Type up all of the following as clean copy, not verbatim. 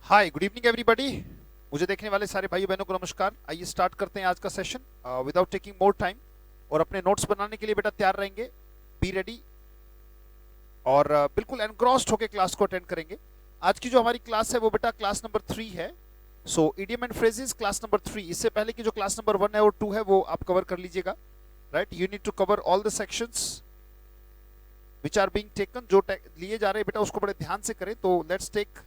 हाय, good evening everybody. मुझे देखने वाले सारे भाई बहनों को नमस्कार। आइए स्टार्ट करते हैं आज का session without taking more time. और अपने नोट्स बनाने के लिए बेटा तैयार रहेंगे, बी रेडी। और बिल्कुल एनग्रॉस्ड होकर क्लास को अटेंड करेंगे। आज की जो हमारी क्लास है वो बेटा क्लास नंबर 3 है। So idiom and phrases class number 3। इससे पहले की जो क्लास नंबर 1 है और 2 है वो आप कवर कर लीजिएगा। Right, you need to cover all the sections which are being taken. जो लिए जा रहे हैं बेटा उसको बड़े ध्यान से करें। तो let's take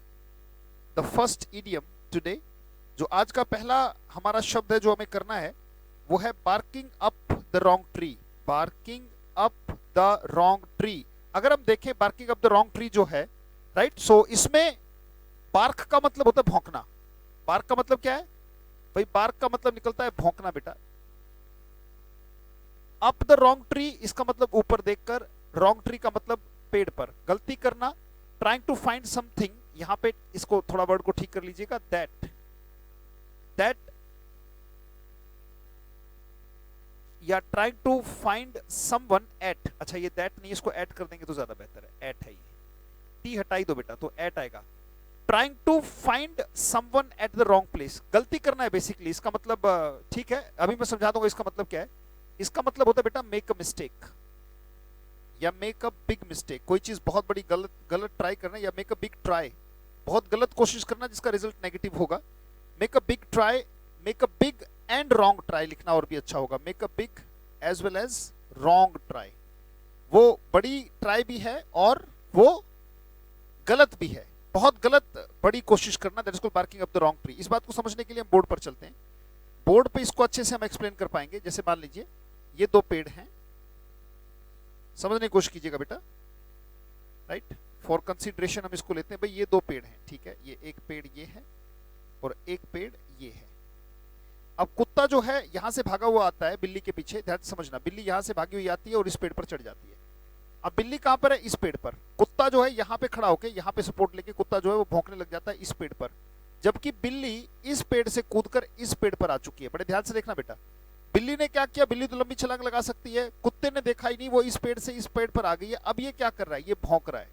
the first idiom today. जो आज का पहला हमारा शब्द है जो हमें करना है वो है barking up the wrong tree. Barking up the wrong tree. अगर हम देखें barking up the wrong tree जो है, राइट, सो इसमें बार्क का मतलब होता है भौंकना। बार्क का मतलब क्या है भाई? बार्क का मतलब निकलता है भौंकना बेटा। अप द रॉन्ग ट्री इसका मतलब ऊपर देखकर, रॉन्ग ट्री का मतलब पेड़ पर गलती करना। ट्राइंग टू फाइंड समथिंग, यहां पे इसको थोड़ा वर्ड को ठीक कर लीजिएगा। दैट दैट या trying to find someone at. अच्छा, ये दैट नहीं, इसको एट कर देंगे तो ज्यादा बेहतर है। एट है ये, टी हटाई दो बेटा तो एट आएगा। Trying to find someone at the wrong place, गलती करना है बेसिकली। इसका मतलब ठीक है, अभी मैं समझा दूंगा इसका मतलब क्या है। इसका मतलब होता है बेटा मेक अ मिस्टेक या मेक अ बिग मिस्टेक। कोई चीज बहुत बड़ी गलत गलत ट्राई करना, या मेक अ बिग ट्राई, बहुत गलत कोशिश करना जिसका रिजल्ट नेगेटिव होगा। Make a big try, make a big and wrong try लिखना और भी अच्छा होगा। Make a big as well as wrong try. वो बड़ी ट्राई भी है और वो गलत भी है। बहुत गलत बड़ी कोशिश करना, that is called barking up the wrong tree. इस बात को समझने के लिए हम बोर्ड पर चलते हैं। बोर्ड पे इसको अच्छे से हम एक्सप्लेन कर पाएंगे। जैसे मान लीजिए ये दो पेड़ हैं, समझने की कोशिश कीजिएगा बेटा। राइट, फॉर कंसीडरेशन हम इसको लेते हैं भाई, ये दो पेड़ हैं, ठीक है। ये एक पेड़ ये है और एक पेड़ ये है। अब कुत्ता जो है यहां से भागा हुआ आता है बिल्ली के पीछे। ध्यान से समझना, बिल्ली यहां से भागी हुई आती है और इस पेड़ पर चढ़ जाती है। अब बिल्ली कहां पर है? इस पेड़ पर। कुत्ता जो है यहां पे खड़ा होकर, यहां पे सपोर्ट लेके कुत्ता जो है वो भौंकने लग जाता है इस पेड़ पर। जबकि बिल्ली इस पेड़ से कूदकर इस पेड़ पर आ चुकी है। बड़े ध्यान से देखना बेटा, बिल्ली ने क्या किया? बिल्ली तो लंबी छलांग लगा सकती है, कुत्ते ने देखा ही नहीं, वो इस पेड़ से इस पेड़ पर आ गई है। अब ये क्या कर रहा है? ये भौंक रहा है।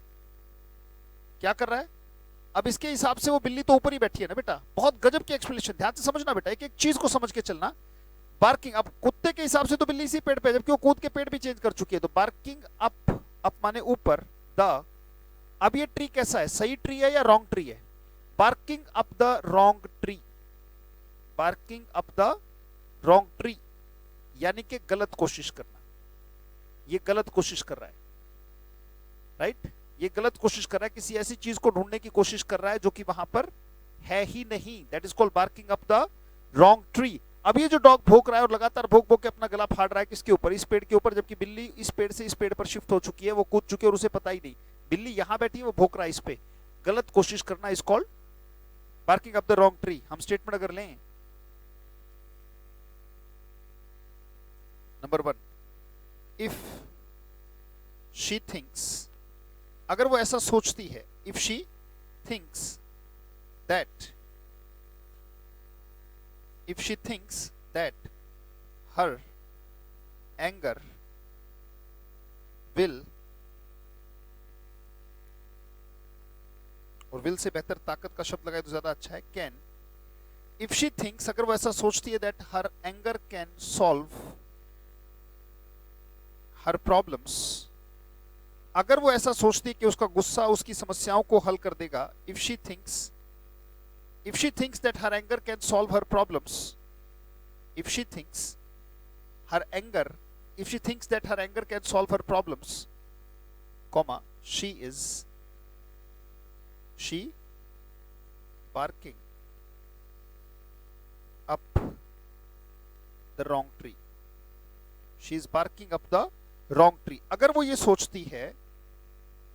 क्या कर रहा है? अब इसके हिसाब से वो बिल्ली तो ऊपर ही बैठी है ना बेटा। बहुत गजब की एक्सप्लेनेशन, ध्यान से समझना बेटा, एक एक चीज को समझ के चलना। बार्किंग, अब कुत्ते के हिसाब से तो बिल्ली इसी पेड़ पे है, जबकि वो कूद के पेड़ भी चेंज कर चुकी है। तो बार्किंग अप, अप माने ऊपर, द। अब ये ट्री कैसा है? सही ट्री है या रॉन्ग ट्री है? Barking up the wrong tree. Barking up the wrong tree यानी कि गलत कोशिश करना। ये गलत कोशिश कर रहा है। राइट, ये गलत कोशिश कर रहा है, किसी ऐसी चीज को ढूंढने की कोशिश कर रहा है जो कि वहां पर है ही नहीं। That is called barking up the wrong tree. अब ये जो डॉग भौंक रहा है और लगातार भौंक भौंक के अपना गला फाड़ रहा है, किसके ऊपर? इस पेड़ के ऊपर। जबकि बिल्ली इस पेड़ से इस पेड़ पर शिफ्ट हो चुकी है, वो कूद चुकी है और उसे पता ही नहीं। बिल्ली यहां बैठी है, वो भौंक रहा है इस पे। गलत कोशिश करना is called barking up the wrong tree. हम स्टेटमेंट अगर लें, नंबर 1, इफ शी थिंक्स, अगर वो ऐसा सोचती है, if she thinks that, if she thinks that her anger will, और will से बेहतर ताकत का शब्द लगाए तो ज्यादा अच्छा है, can, if she thinks, अगर वो ऐसा सोचती है that her anger can solve her problems, अगर वो ऐसा सोचती है कि उसका गुस्सा उसकी समस्याओं को हल कर देगा, if she thinks that her anger can solve her problems, if she thinks her anger, if she thinks that her anger can solve her problems, comma, she barking up the wrong tree. She is barking up the wrong tree. अगर वो ये सोचती है,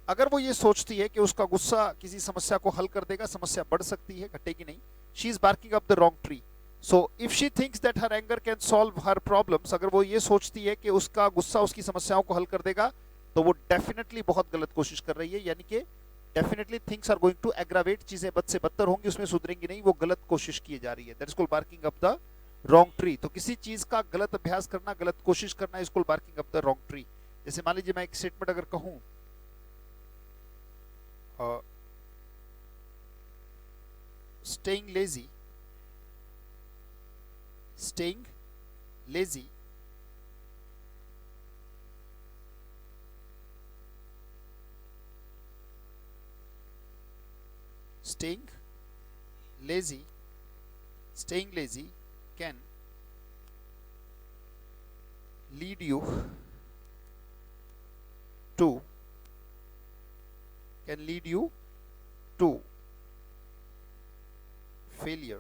अगर वो ये सोचती है कि उसका गुस्सा किसी समस्या को हल कर देगा, समस्या बढ़ सकती है, घटेगी नहीं। She is barking up the wrong tree. So if she thinks that her anger can solve her problems, अगर वो ये सोचती है कि उसका गुस्सा उसकी समस्याओं को हल कर देगा, तो वो डेफिनेटली बहुत गलत कोशिश कर रही है। यानी कि definitely things are going to aggravate, चीजें बद से बदतर होंगी, उसमें सुधरेंगी नहीं, वो गलत कोशिश की जा रही है। That is called barking up the wrong tree. तो किसी चीज का गलत अभ्यास करना, गलत कोशिश करना, is called barking up the wrong tree. जैसे मान लीजिए मैं एक स्टेटमेंट अगर कहूं, staying lazy, staying lazy staying lazy can lead you to failure.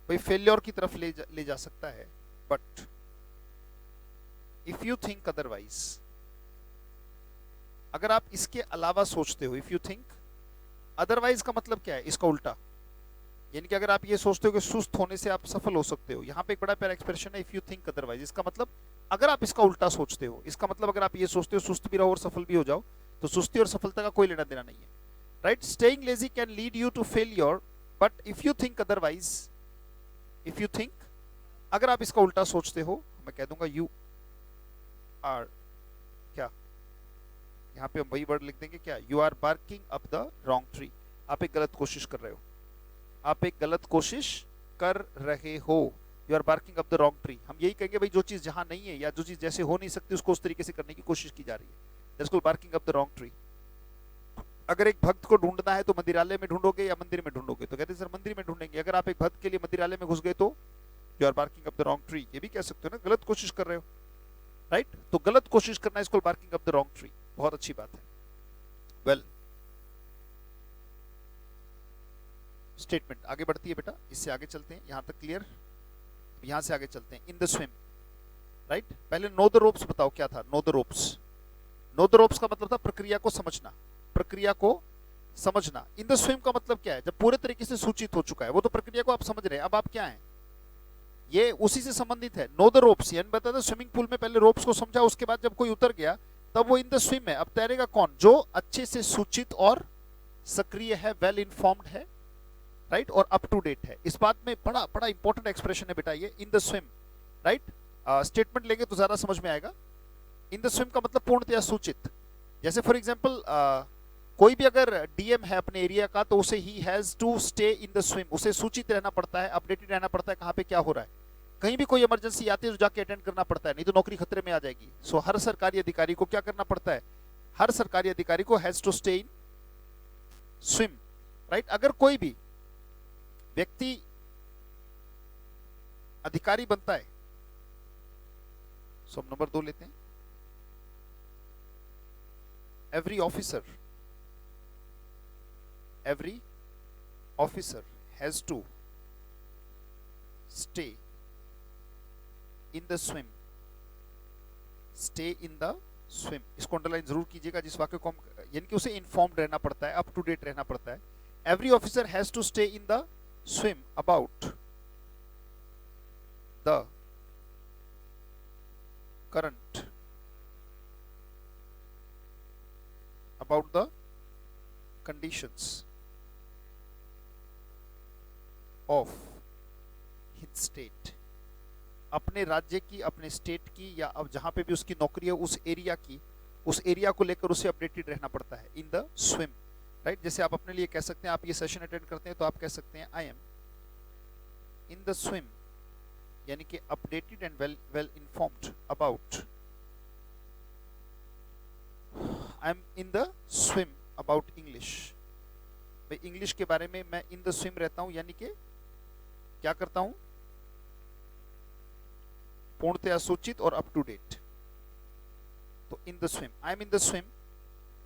भाई फेलियर की तरफ ले जा सकता है, but if you think otherwise, अगर आप इसके अलावा सोचते हो, इफ यू थिंक अदरवाइज का मतलब क्या है, इसका उल्टा, यानी कि अगर आप ये सोचते हो कि सुस्त होने से आप सफल हो सकते हो, यहां पे एक बड़ा प्यारा एक्सप्रेशन है, इफ यू थिंक अदरवाइज, इसका मतलब अगर आप इसका उल्टा सोचते हो, इसका मतलब अगर आप ये सोचते हो सुस्त भी रहो और सफल भी हो जाओ, तो सुस्ती और सफलता का कोई लेना देना नहीं है, right. Staying lazy can lead you to failure, but if you think otherwise, if you think, अगर आप इसका उल्टा सोचते हो, मैं कह दूंगा यू आर, क्या यहाँ पे हम वही वर्ड लिख देंगे, क्या, you are barking up the wrong tree, आप एक गलत कोशिश कर रहे हो, आप एक गलत कोशिश कर रहे हो, you are barking up the wrong tree. हम यही कहेंगे भाई जो चीज जहां नहीं है या जो चीज जैसे हो नहीं सकती उसको उस तरीके से करने की कोशिश की जा रही है, that's called barking up the wrong tree. अगर एक भक्त को ढूंढना है तो मंदिरालय में ढूंढोगे या मंदिर में ढूंढोगे, तो कहते हैं सर मंदिर में ढूंढेंगे। अगर आप एक भक्त के लिए मंदिरालय में घुस गए तो you are barking up the wrong tree, ये भी कह सकते हो ना, गलत कोशिश कर रहे हो, राइट। तो गलत कोशिश करना इसको barking up the wrong tree, बहुत अच्छी बात है। वेल, स्टेटमेंट आगे बढ़ती है बेटा, इससे आगे चलते हैं, यहां तक क्लियर, यहां से आगे चलते हैं। इन द स्विम, राइट, पहले नो द रोप्स बताओ क्या था, know the ropes. Know the ropes का मतलब था प्रक्रिया को समझना, प्रक्रिया को समझना। इन द स्विम का मतलब क्या है, जब पूरे तरीके से सूचित हो चुका है, वो तो प्रक्रिया को आप समझ रहे हैं, अब आप क्या हैं, ये उसी से संबंधित है। नो द रोप्स यानी बता दो स्विमिंग पूल में पहले रोप्स को समझा, उसके बाद जब कोई उतर गया तब वो इन द स्विम है। अब तैरेगा कौन, जो अच्छे से सूचित और सक्रिय है, वेल इन्फॉर्म्ड है, राइट, और अप टू डेट है। इस बात में बड़ा बड़ा इंपॉर्टेंट एक्सप्रेशन है बेटा ये, इन द स्विम, राइट। स्टेटमेंट लेंगे तो ज्यादा समझ में आएगा। इन द स्विम का मतलब पूर्णतया सूचित। जैसे फॉर एग्जांपल कोई भी अगर डीएम है अपने एरिया का, तो उसे ही has to stay in the swim, उसे सूचित रहना पड़ता है, अपडेटेड रहना पड़ता है, कहां पे क्या हो रहा है। कहीं भी कोई इमरजेंसी आती है तो जाके अटेंड करना पड़ता है, नहीं तो नौकरी खतरे में आ जाएगी। सो हर सरकारी अधिकारी को क्या करना पड़ता है, हर सरकारी अधिकारी को has to stay in swim, right. अगर कोई भी व्यक्ति अधिकारी बनता है, सो हम नंबर 2 लेते हैं, every officer has to stay in the swim, stay in the swim। इसको अंडरलाइन जरूर कीजिएगा जिस वाक्य को हम, यानी कि उसे इन्फॉर्म्ड रहना पड़ता है, अप टू डेट रहना पड़ता है। every officer has to stay in the swim about the current, about the conditions of his state, अपने राज्य की, अपने स्टेट की, या अब जहां पे भी उसकी नौकरी है उस एरिया की, उस एरिया को लेकर उसे अपडेटेड रहना पड़ता है, इन द स्विम, राइट। जैसे आप अपने लिए कह सकते हैं, आप ये सेशन अटेंड करते हैं तो आप कह सकते हैं आई एम इन द स्विम, यानी कि updated and well informed about, I am in the swim about English. भाई इंग्लिश के बारे में मैं इन द स्विम रहता हूं, यानी कि क्या करता हूं, पूर्णतया सूचित और अप टू डेट। तो in the swim, I am in the swim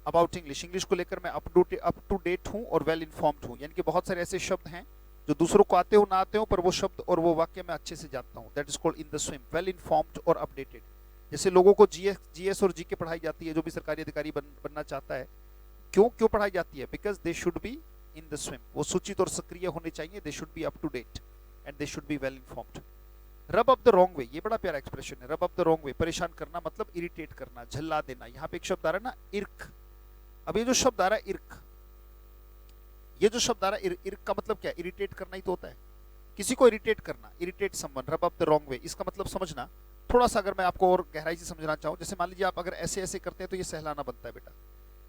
about English, English को लेकर मैं अप टू डेट हूं और वेल इन्फॉर्म्ड हूं। यानी कि बहुत सारे ऐसे शब्द हैं जो दूसरों को आते हो ना आते हो, पर वो शब्द और वो वाक्य मैं अच्छे से जानता हूं, that is called in the swim, well informed और अपडेटेड। जैसे लोगों को जीएस और जीके पढ़ाई जाती है, जो भी सरकारी अधिकारी बनना चाहता है, क्यों पढ़ाई जाती है, because they should be in the swim, वो सूचित और सक्रिय होने चाहिए, they should be up to date and they should be well informed. Rub up the wrong way, ये बड़ा प्यारा एक्सप्रेशन है, रब अप द रॉन्ग वे, परेशान करना मतलब इरिटेट करना, झल्ला देना। यहाँ पे एक शब्द आ रहा है ना, इर्क। अब ये जो शब्द आ रहा है इर्क, ये जो शब्द आ रहा है इर्क का मतलब क्या, इरिटेट करना ही तो होता है, किसी को इरिटेट करना, इरिटेट समवन, रब अप द रॉन्ग वे। इसका मतलब समझना थोड़ा सा, अगर मैं आपको और गहराई से समझना चाहूँ, जैसे मान लीजिए आप अगर ऐसे ऐसे करते हैं तो ये सहलाना बनता है बेटा,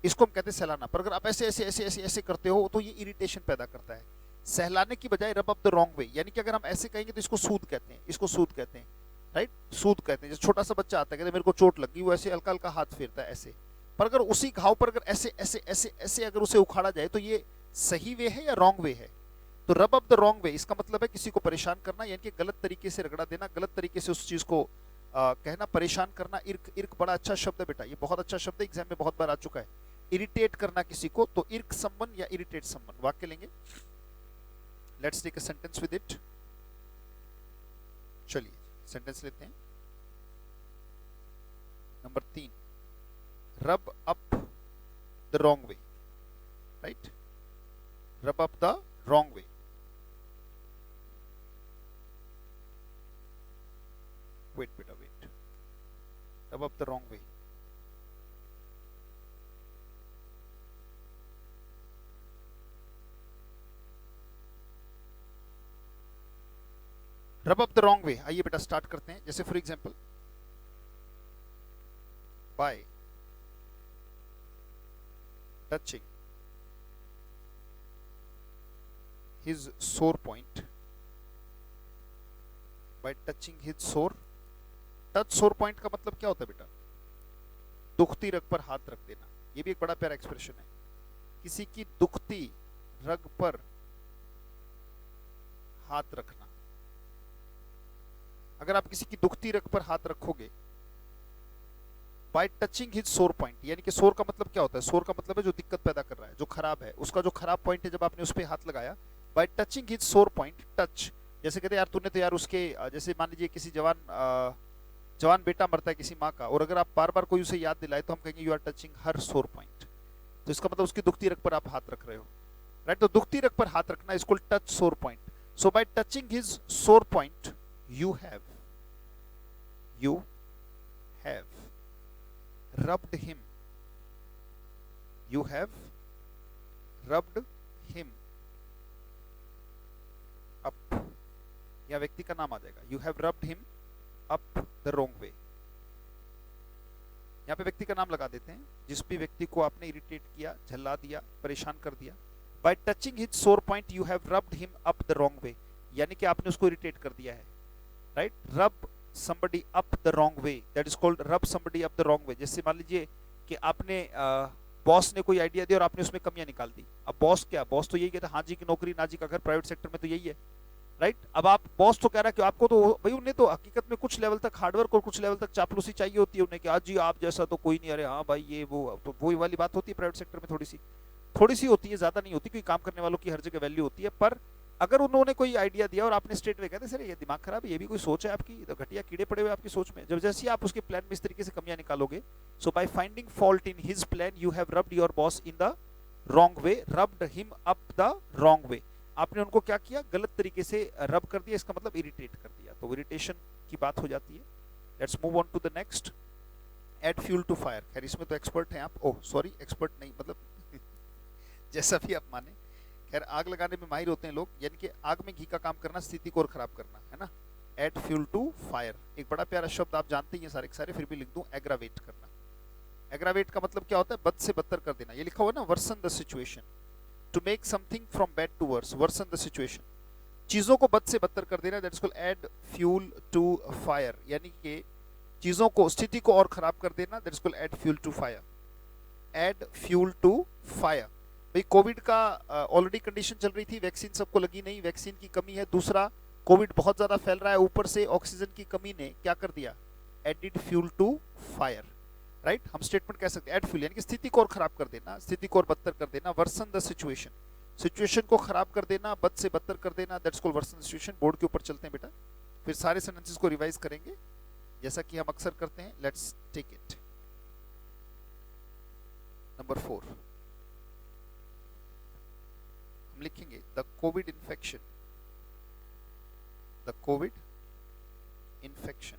इसको हम कहते हैं सहलाना। पर अगर आप ऐसे ऐसे ऐसे ऐसे ऐसे करते हो तो ये इरिटेशन पैदा करता है। सहलाने की बजाय रब अप द रॉन्ग वे, यानी कि अगर हम ऐसे कहेंगे तो इसको सूद कहते हैं, इसको सूद कहते हैं, राइट, सूद कहते हैं। जैसे छोटा सा बच्चा आता है, कहते मेरे को चोट लगी, वो ऐसे हल्का हल्का हाथ फेरता है ऐसे। पर अगर उसी घाव पर अगर ऐसे ऐसे ऐसे ऐसे अगर उसे उखाड़ा जाए तो ये सही वे है या रॉन्ग वे है? तो रब अप द रॉन्ग वे इसका मतलब है किसी को परेशान करना, यानी कि गलत तरीके से रगड़ा देना, गलत तरीके से उस चीज को कहना, परेशान करना। इर्क, इर्क बड़ा अच्छा शब्द है बेटा, ये बहुत अच्छा शब्द है, एग्जाम में बहुत बार आ चुका है। इरिटेट करना किसी को, तो इर्क समवन या इरिटेट समवन। वाक्य लेंगे, let's take a sentence with it. चलिए सेंटेंस लेते हैं। Number 3, rub up the wrong way, right, rub up the wrong way. Wait बेटा wait, rub up the wrong way. Rub up the wrong वे, आइए बेटा start करते हैं। जैसे for example, bye touching his sore point, by touching his sore, touch sore point का मतलब क्या होता है बेटा? दुखती रग पर हाथ रख देना। ये भी एक बड़ा प्यारा एक्सप्रेशन है, किसी की दुखती रग पर हाथ रखना। अगर आप किसी की दुखती रग पर हाथ रखोगे, bye touching his sore point, यानी कि सोर का मतलब क्या होता है? सोर का मतलब है जो दिक्कत पैदा कर रहा है, जो खराब है, उसका जो खराब पॉइंट है, जब आपने उस पर हाथ लगाया, bye touching his sore point, touch, जैसे कहते हैं यार तूने तो यार उसके, जैसे मान लीजिए किसी जवान बेटा मरता है किसी माँ का, और अगर आप बार बार कोई उसे याद दिलाए तो हम कहेंगे यू आर टचिंग हर सोर पॉइंट। तो इसका मतलब उसकी दुखती रग पर आप हाथ रख रहे हो, राइट। तो दुखती रग पर हाथ रखना इसको touch sore point. So by touching his sore point you have rubbed him, you have rubbed him up, या व्यक्ति का नाम आ जाएगा, you have rubbed him up the wrong way। यहाँ पे व्यक्ति का नाम लगा देते हैं, जिस भी व्यक्ति को आपने इरिटेट किया, झल्ला दिया, परेशान कर दिया। By touching his sore point you have rubbed him up the wrong way, यानी कि आपने उसको इरिटेट कर दिया है, right. rub somebody up the wrong way, that is called rub somebody up the wrong way। जैसे मान लीजिए कि आपने बॉस ने कोई आइडिया दिया और आपने उसमें कमियां निकाल दी। अब बॉस क्या, बॉस तो यही कहता है हाँ जी की नौकरी ना जी का घर, प्राइवेट सेक्टर में तो यही है, राइट। अब आप बॉस तो कह रहा है कि आपको तो भाई, उन्हें तो हकीकत में कुछ लेवल तक हार्डवर्क और कुछ लेवल तक चापलूसी चाहिए होती है उन्हें, कि आज जी आप जैसा तो कोई नहीं, अरे हाँ भाई ये वो, तो वही वाली बात होती है प्राइवेट सेक्टर में, थोड़ी सी होती है, ज्यादा नहीं होती, क्योंकि काम करने वालों की हर जगह वैल्यू होती है। पर अगर उन्होंने कोई आइडिया दिया और आपने स्ट्रेट वे कहते सर ये दिमाग खराब है, ये भी कोई सोच है आपकी, तो घटिया कीड़े पड़े हुए आपकी सोच में, जब जैसे आप उसके प्लान में इस तरीके से कमियां निकालोगे, so by finding fault in his plan you have rubbed your boss in the wrong way, rubbed him up the wrong way. आपने उनको क्या किया, गलत तरीके से रब कर दिया, इसका मतलब इरिटेट कर दिया, तो इरिटेशन की बात हो जाती है। Let's move on to the next, add fuel to fire. खैर इसमें तो एक्सपर्ट हैं आप, ओह सॉरी एक्सपर्ट नहीं, मतलब जैसा भी आप माने। खैर आग लगाने में माहिर होते हैं लोग, यानी कि आग में घी का काम करना, स्थिति को और खराब करना, है ना। एड फ्यूल टू फायर, एक बड़ा प्यारा शब्द आप जानते ही हैं सारे के सारे, फिर भी लिख दूं, एग्रावेट करना। एग्रावेट का मतलब क्या होता है? बद से बदतर कर देना। ये लिखा हुआ ना, worsen the situation, to make something from bad to worse, worsen the situation, चीजों को बद से बदतर कर देना, that is called add fuel to fire, यानी कि चीजों को, स्थिति को और खराब कर देना, that is called add fuel to fire, add fuel to fire. भाई कोविड का ऑलरेडी कंडीशन चल रही थी, वैक्सीन सबको लगी नहीं, वैक्सीन की कमी है, दूसरा कोविड बहुत ज्यादा फैल रहा है, ऊपर से ऑक्सीजन की कमी ने क्या कर दिया, added fuel to fire, right. हम स्टेटमेंट कह सकते हैं एड फ्यूल, यानी कि स्थिति को और खराब कर देना, स्थिति को और बदतर कर देना, वर्सन द सिचुएशन, सिचुएशन को खराब कर देना, बद से बदतर कर देना, that's called worsen the situation. Board के ऊपर चलते हैं बेटा, फिर सारे सेंटेंसेस को रिवाइज करेंगे जैसा कि हम अक्सर करते हैं। Let's take it. नंबर 4 हम लिखेंगे the Covid infection, the Covid infection,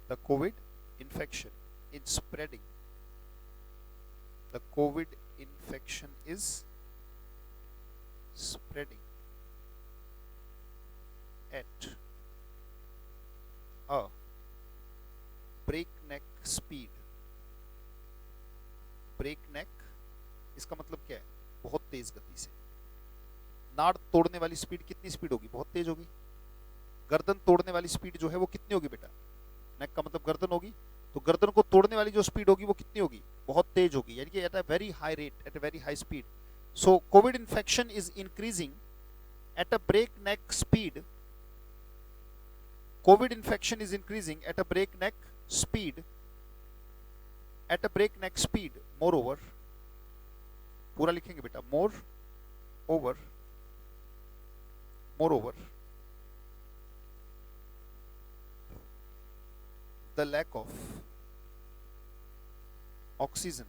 the Covid infection is spreading, the Covid infection is spreading at a breakneck speed, break neck, इसका मतलब क्या है? बहुत तेज गति से। नाड़ तोड़ने वाली स्पीड कितनी स्पीड होगी? बहुत तेज होगी। गर्दन तोड़ने वाली स्पीड जो है वो कितनी होगी बेटा? नेक का मतलब गर्दन होगी, तो गर्दन को तोड़ने वाली जो स्पीड होगी वो कितनी होगी? बहुत तेज होगी, यानी कि at a very high rate, at a very high speed. So Covid infection is increasing at a breakneck speed. Covid infection is increasing at a breakneck speed, at a breakneck speed. Moreover, पूरा लिखेंगे बेटा, moreover, moreover the lack of oxygen,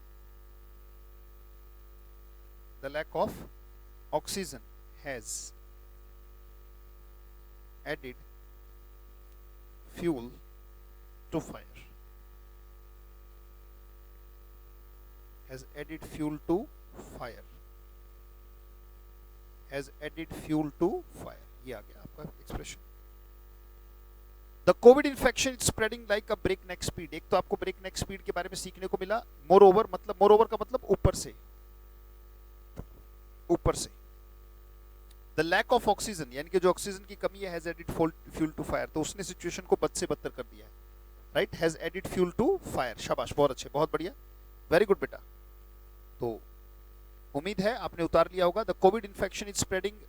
the lack of oxygen has added fuel to fire, has added fuel to fire, has added fuel to fire। ये आ गया आपका expression. The Covid infection is spreading like a breakneck speed. एक तो आपको break नेक speed के बारे में सीखने को मिला। मोर ओवर मतलब, मोर ओवर का मतलब ऊपर से, ऊपर से। द लैक ऑफ ऑक्सीजन, यानी कि जो ऑक्सीजन की कमी है, has added fuel to fire, तो उसने सिचुएशन को बद से बदतर कर दिया है, राइट। Has added fuel to fire, शाबाश, बहुत अच्छे, बहुत बढ़िया, वेरी गुड बेटा। तो उम्मीद है आपने उतार लिया होगा। The Covid infection is spreading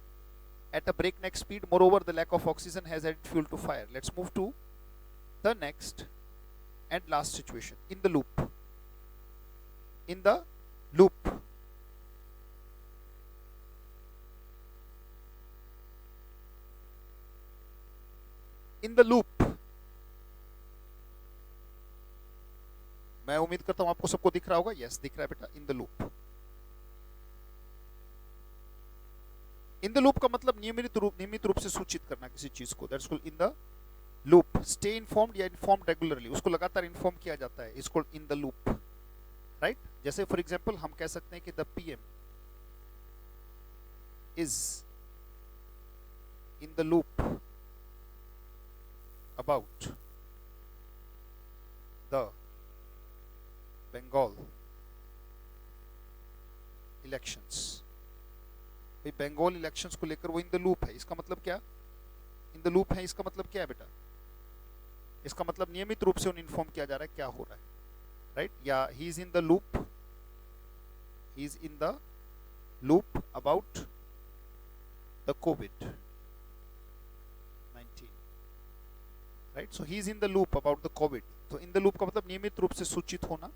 at a breakneck speed, moreover the lack of oxygen has added fuel to fire। Let's move to the next and last situation, in the loop, in the loop, in the loop। मैं उम्मीद करता हूं आपको सबको दिख रहा होगा। Yes, दिख रहा है बेटा, इन the loop. In the loop का मतलब नियमित रूप से सूचित करना किसी चीज को, that's called in the loop. Stay informed or informed regularly, उसको लगातार इन्फॉर्म किया जाता है, it's called in the loop, right. जैसे फॉर एग्जांपल हम कह सकते हैं कि the PM is in the loop about the Bengal elections. Bengal elections को लेकर वो इन द लूप है, इसका मतलब क्या? इन द लूप है, इसका मतलब क्या है बेटा? इसका मतलब नियमित रूप से उन्हें इन्फॉर्म किया जा रहा है क्या हो रहा है, राइट। या he is in the loop, he is in the loop about the covid, right. So he is in the loop about the Covid, तो इन द लूप का मतलब नियमित रूप से सूचित होना,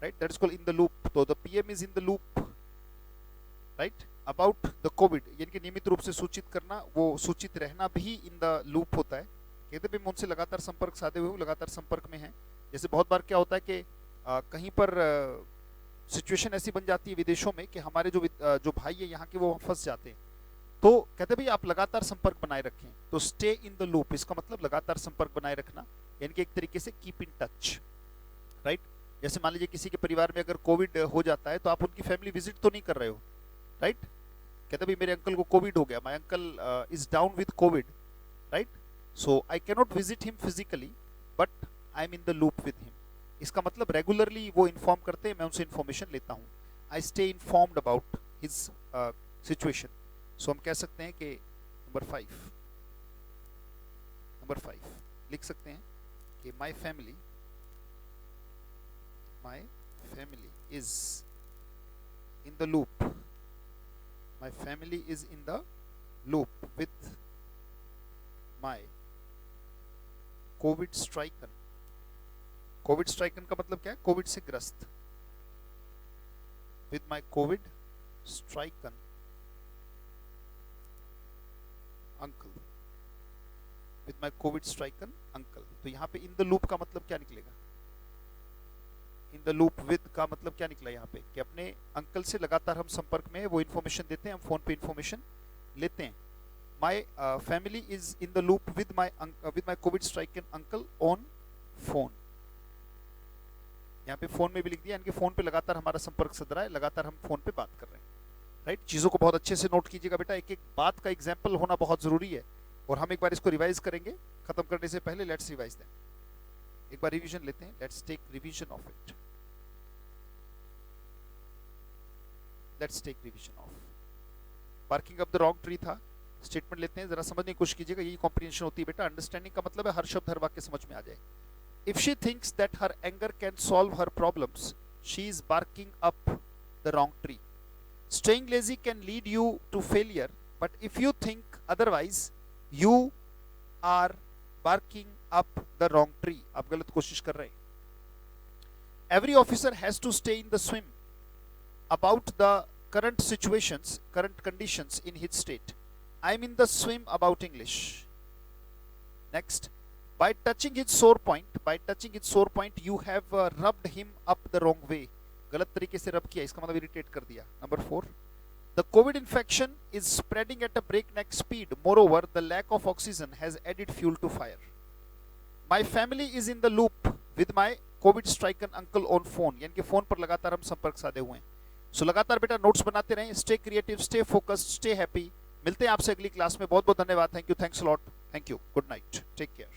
right, that is called in the loop. तो the PM is in the loop, right, about the covid, यानी कि नियमित रूप से सूचित करना, वो सूचित रहना भी इन द लूप होता है। कहते भी उनसे लगातार संपर्क साधे हुए, लगातार संपर्क में है। जैसे बहुत बार क्या होता है कि कहीं पर सिचुएशन ऐसी बन जाती है विदेशों में कि हमारे जो भाई है यहाँ के, वो फंस जाते हैं, तो कहते भाई आप लगातार संपर्क बनाए रखें। तो स्टे इन द लूप, इसका मतलब लगातार संपर्क बनाए रखना, यानी कि एक तरीके से कीप इन टच, राइट। जैसे मान लीजिए किसी के परिवार में अगर कोविड हो जाता है, तो आप उनकी फैमिली विजिट तो नहीं कर रहे हो, राइट। कहते भाई मेरे अंकल को कोविड हो गया, my uncle is down with Covid, right, so I can not visit him physically but I am in the loop with him. इसका मतलब रेगुलरली वो इन्फॉर्म करते हैं, मैं उनसे इन्फॉर्मेशन लेता हूँ। I stay informed about his situation. So हम कह सकते हैं कि नंबर 5 लिख सकते हैं कि my family is in the loop, my family is in the loop with my covid stricken। covid stricken का मतलब क्या है? कोविड से ग्रस्त। with my covid stricken uncle, with my covid stricken uncle। तो यहाँ पे इन द लूप का मतलब क्या निकलेगा? इन द लूप विद का मतलब क्या निकला यहाँ पे? कि अपने अंकल से लगातार हम संपर्क में है, वो इन्फॉर्मेशन देते हैं, हम फोन पे इन्फॉर्मेशन लेते हैं। My family is in the loop with my Covid stricken uncle on phone. यहाँ पे फोन में भी लिख दिया, यानी कि फोन पे लगातार हमारा संपर्क सध रहा है, लगातार हम फोन पे बात कर रहे हैं, राइट। चीजों को बहुत अच्छे से नोट कीजिएगा बेटा, एक एक बात का एग्जाम्पल होना बहुत जरूरी है। और हम एक बार इसको रिवाइज करेंगे खत्म करने से पहले। लेट्स रिवाइज देम, एक बार रिवीजन लेते हैं, let's take revision of it. Let's take revision of barking up the wrong tree था। स्टेटमेंट लेते हैं, जरा समझने की कोशिश कीजिएगा, यही कॉम्प्रिहेंशन होती है बेटा। अंडरस्टैंडिंग का मतलब है हर शब्द हर वाक्य समझ में आ जाए। If she thinks that her anger can solve her problems, she is barking up the wrong tree. Staying lazy can lead you to failure, but if you think otherwise you are barking up the wrong tree. आप गलत कोशिश कर रहे हैं। Every officer has to stay in the swim about the current situations, current conditions in his state. I'm in the swim about English. Next, by touching his sore point, you have rubbed him up the wrong way. गलत तरीके से रब किया, इसका मतलब irritate कर दिया। Number 4, the COVID infection is spreading at a breakneck speed. Moreover, the lack of oxygen has added fuel to fire. My family is in the loop with my Covid stricken uncle on phone, यानी कि phone पर लगातार हम संपर्क साधे हुए हैं। सो लगातार बेटा नोट्स बनाते रहें, stay creative, stay focused, stay happy. मिलते हैं आपसे अगली क्लास में। बहुत बहुत धन्यवाद। Thank you, thanks a lot, thank you, good night, take care.